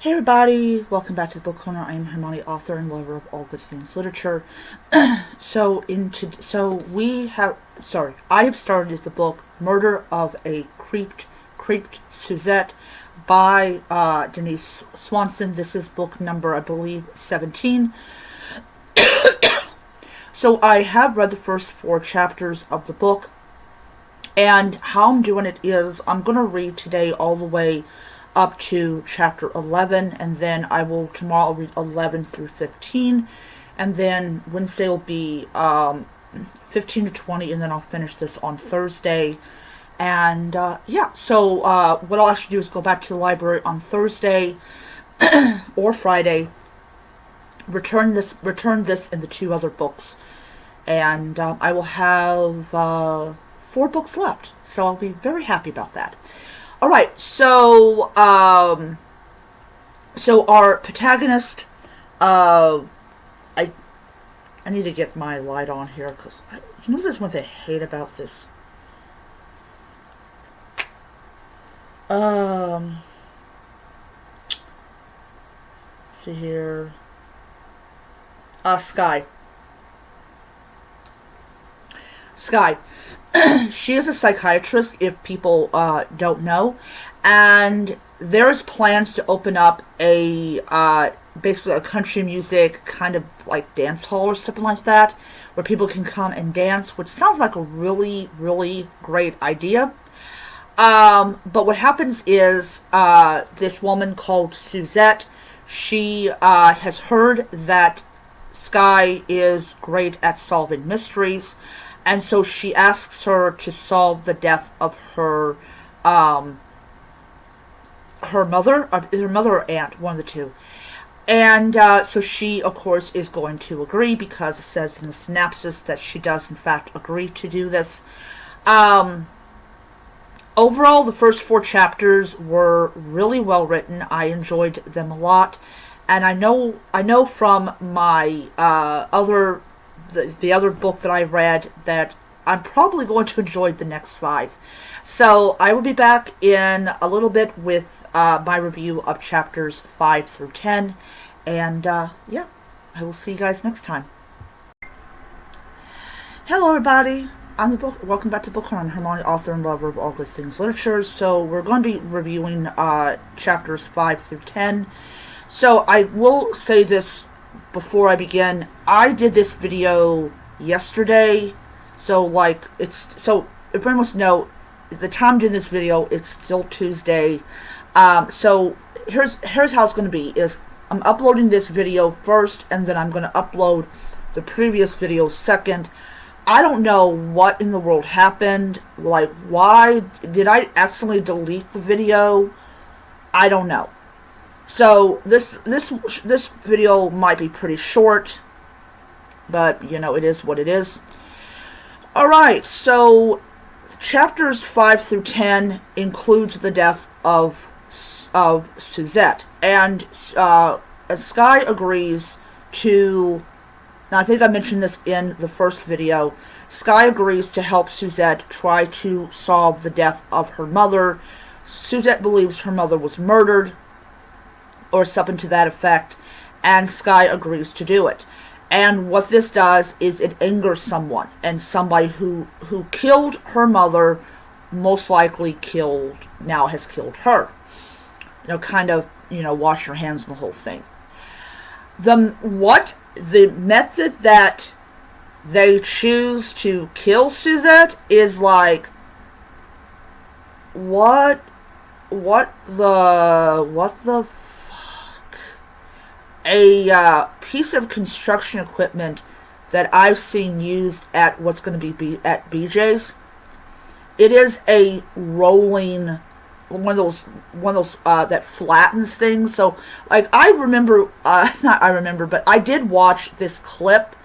Hey everybody, welcome back to the Book Corner. I am Hermione, author and lover of all good things literature. I have started the book Murder of a Creped Suzette by Denise Swanson. This is book number, I believe, 17. So I have read the first 4 chapters of the book, and how I'm doing it is I'm going to read today all the way up to chapter 11, and then I will tomorrow read 11 through 15, and then Wednesday will be 15 to 20, and then I'll finish this on Thursday. And what I'll actually do is go back to the library on Thursday or Friday, return this and the 2 other books, and I will have 4 books left, so I'll be very happy about that. Alright, so our protagonist, I need to get my light on here, because you know this is one thing I hate about this. Let's see here. Skye. She is a psychiatrist, if people don't know, and there's plans to open up a basically a country music kind of like dance hall or something like that, where people can come and dance, which sounds like a really, really great idea. But what happens is this woman called Suzette, she has heard that Skye is great at solving mysteries, and so she asks her to solve the death of her mother or aunt, one of the two. And so she, of course, is going to agree, because it says in the synopsis that she does, in fact, agree to do this. Overall, the first 4 chapters were really well written. I enjoyed them a lot. And I know from my the other book that I read that I'm probably going to enjoy the next 5. So I will be back in a little bit with my review of chapters 5 through 10. And I will see you guys next time. Hello everybody. Welcome back to Book Corner. I'm Hermione, author and lover of all good things literature. So we're going to be reviewing chapters 5 through 10. So I will say this before I begin. I did this video yesterday, so if everyone must know, at the time I'm doing this video, it's still Tuesday. So here's how it's going to be: is I'm uploading this video first, and then I'm going to upload the previous video second. I don't know what in the world happened. Like, why did I accidentally delete the video? I don't know. So this video might be pretty short, but you know, it is what it is. Alright, so chapters 5 through 10 includes the death of Suzette, and Skye agrees to, now I think I mentioned this in the first video, Skye agrees to help Suzette try to solve the death of her mother. Suzette believes her mother was murdered, or something to that effect, and Skye agrees to do it. And what this does is it angers someone, and somebody who killed her mother most likely has killed her. You know, kind of, you know, wash your hands on the whole thing. The method that they choose to kill Suzette is like, what the a piece of construction equipment that I've seen used at what's going to be at BJ's. It is a rolling, one of those that flattens things. So, like, I did watch this clip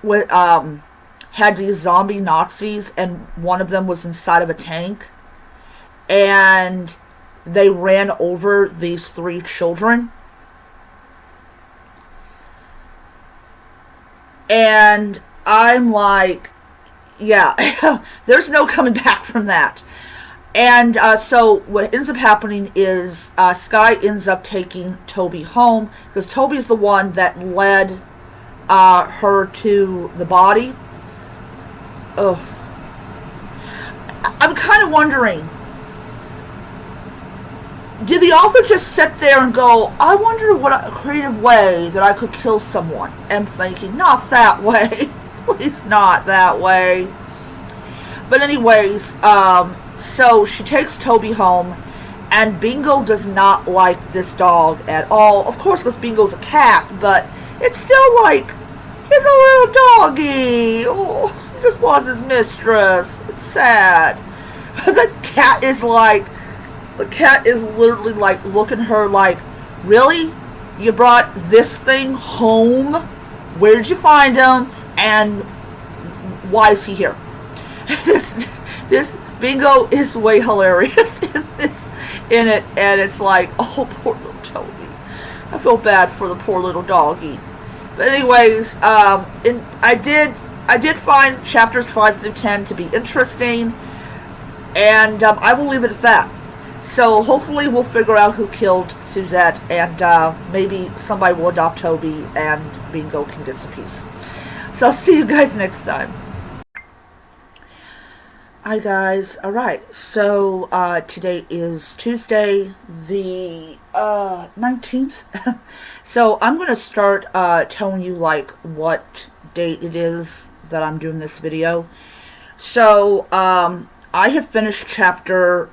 with had these zombie Nazis, and one of them was inside of a tank, and they ran over these 3 children. And I'm like, yeah, there's no coming back from that. And so what ends up happening is Sky ends up taking Toby home, because Toby's the one that led her to the body. Ugh. I'm kind of wondering, did the author just sit there and go, I wonder what a creative way that I could kill someone? And thinking, not that way. Please, not that way. But anyways, so she takes Toby home, and Bingo does not like this dog at all. Of course, because Bingo's a cat, but it's still like, he's a little doggy. Oh, he just wants his mistress. It's sad. The cat is literally like looking at her like, really? You brought this thing home? Where did you find him? And why is he here? This Bingo is way hilarious in it, and it's like, oh, poor little Toby. I feel bad for the poor little doggy. But anyways, I did find chapters 5 through 10 to be interesting, and I will leave it at that. So hopefully we'll figure out who killed Suzette, and maybe somebody will adopt Toby, and Bingo can get some peace. So I'll see you guys next time. Hi guys. Alright, so today is Tuesday the 19th. So I'm going to start telling you like what date it is that I'm doing this video. So I have finished chapter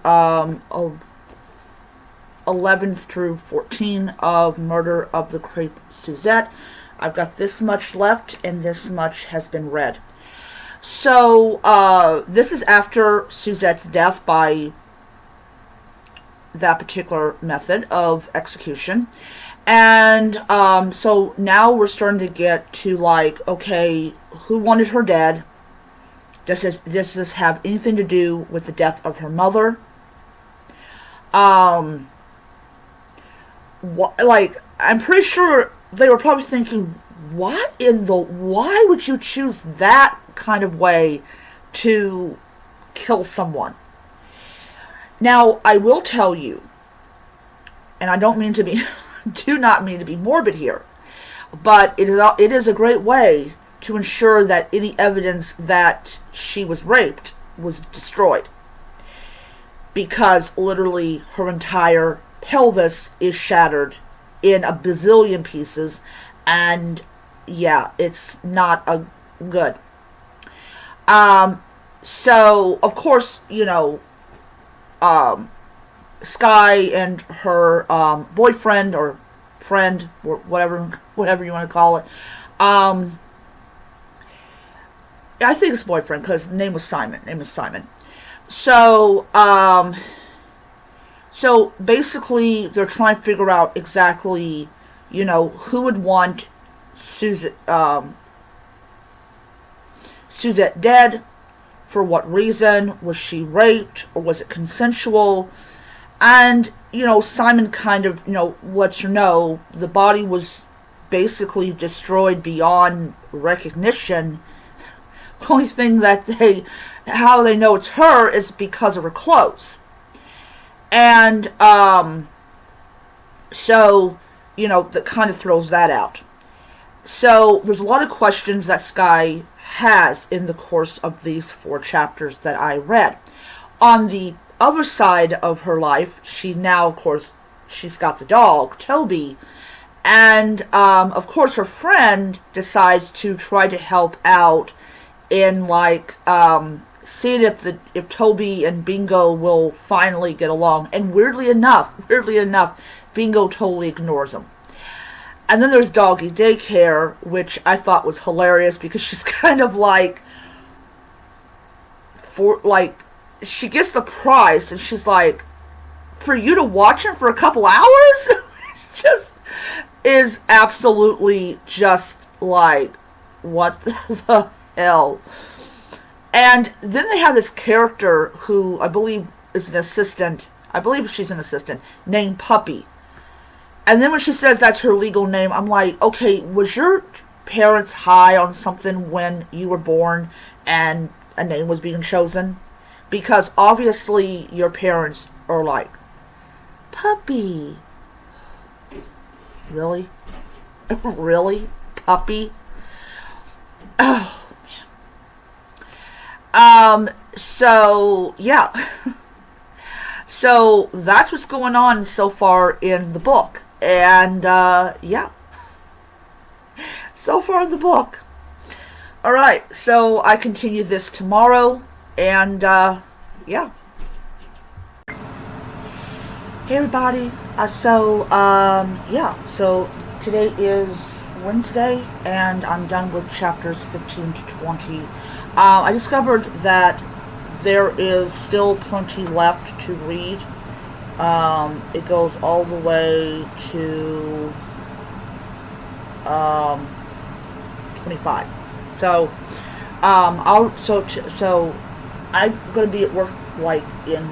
11 through 14 of Murder of the Creped Suzette. I've got this much left, and this much has been read. So, this is after Suzette's death by that particular method of execution. And, so now we're starting to get to, like, okay, who wanted her dead? Does this have anything to do with the death of her mother? Like, I'm pretty sure they were probably thinking, why would you choose that kind of way to kill someone? Now, I will tell you, and I don't mean to be, do not mean to be morbid here, but it is a great way to ensure that any evidence that she was raped was destroyed. Because literally her entire pelvis is shattered in a bazillion pieces, and yeah, it's not a good. So of course, you know, Sky and her boyfriend or friend or whatever you want to call it. I think it's boyfriend because the name was Simon. So so basically they're trying to figure out exactly, you know, who would want Suzette dead, for what reason, was she raped, or was it consensual? And, you know, Simon kind of, you know, lets her know the body was basically destroyed beyond recognition. The only thing that how they know it's her is because of her clothes. And, so, you know, that kind of throws that out. So, there's a lot of questions that Sky has in the course of these 4 chapters that I read. On the other side of her life, she now, of course, she's got the dog, Toby, and, of course, her friend decides to try to help out in, like, seeing if Toby and Bingo will finally get along. And weirdly enough, Bingo totally ignores him. And then there's Doggy Daycare, which I thought was hilarious because she's kind of like, she gets the prize and she's like, for you to watch him for a couple hours? Just is absolutely just like, what the hell? And then they have this character who I believe is an assistant. I believe she's an assistant named Puppy. And then when she says that's her legal name, I'm like, okay, was your parents high on something when you were born and a name was being chosen? because obviously your parents are like, puppy. Really? Really? Puppy? Oh, man. So, yeah. So, that's what's going on so far in the book. And, yeah. So far in the book. Alright, so I continue this tomorrow. And, yeah. Hey everybody, yeah, so today is Wednesday, and I'm done with chapters 15 to 20. I discovered that there is still plenty left to read. It goes all the way to 25. So, so I'm gonna be at work like in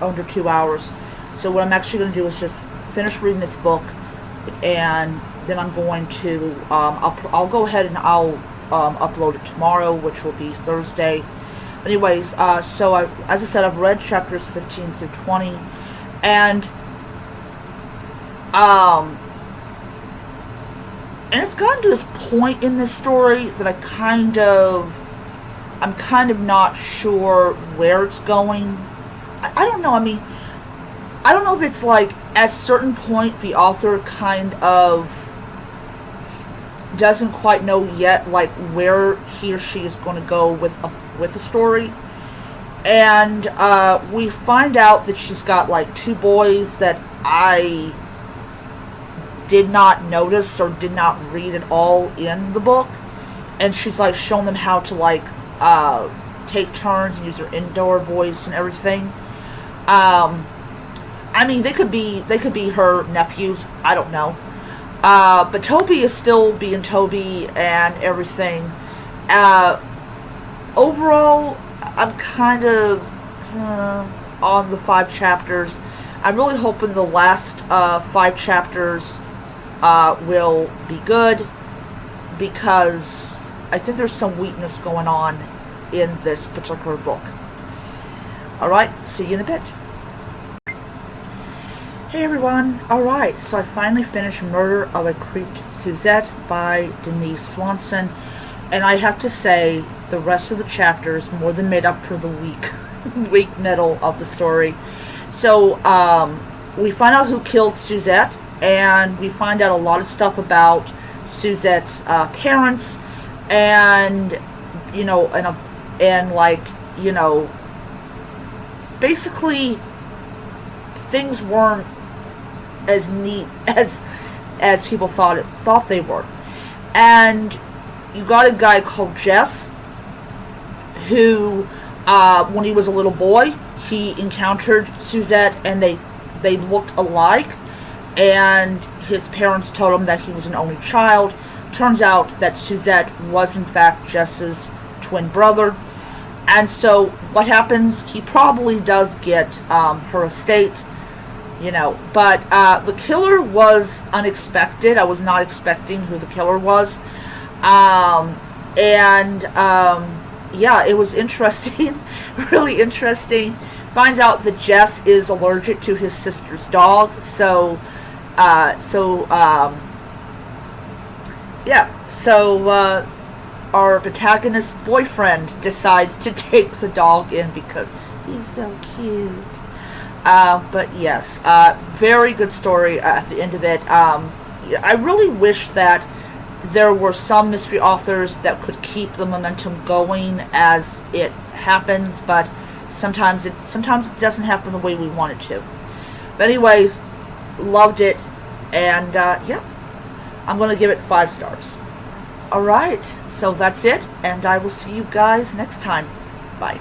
under 2 hours. So what I'm actually going to do is just finish reading this book, and then I'm going to I'll go ahead and I'll upload it tomorrow, which will be Thursday. Anyways, so as I said, I've read chapters 15 through 20, and it's gotten to this point in this story that I'm kind of not sure where it's going. I don't know. I mean, I don't know if it's like at a certain point the author kind of doesn't quite know yet, like where he or she is going to go with the story. And we find out that she's got like 2 boys that I did not notice or did not read at all in the book, and she's like showing them how to like take turns and use their indoor voice and everything. I mean, they could be her nephews. I don't know. But Toby is still being Toby and everything. Overall, I'm kind of on the 5 chapters. I'm really hoping the last 5 chapters will be good, because I think there's some weakness going on in this particular book. Alright, see you in a bit. Hey everyone, alright, so I finally finished Murder of a Creped Suzette by Denise Swanson, and I have to say, the rest of the chapters more than made up for the weak middle of the story. So, we find out who killed Suzette, and we find out a lot of stuff about Suzette's parents, and, you know, and like, you know, basically things weren't as neat as people thought they were. And you got a guy called Jess, who when he was a little boy, he encountered Suzette, and they looked alike, and his parents told him that he was an only child. Turns out that Suzette was in fact Jess's twin brother. And so what happens, he probably does get her estate, you know, but the killer was unexpected. I was not expecting who the killer was. Yeah, it was interesting, really interesting. Finds out that Jess is allergic to his sister's dog, so our protagonist's boyfriend decides to take the dog in because he's so cute. But yes, very good story at the end of it. I really wish that there were some mystery authors that could keep the momentum going as it happens, but sometimes it doesn't happen the way we want it to. But anyways, loved it, and yeah, I'm going to give it 5 stars. Alright, so that's it, and I will see you guys next time. Bye.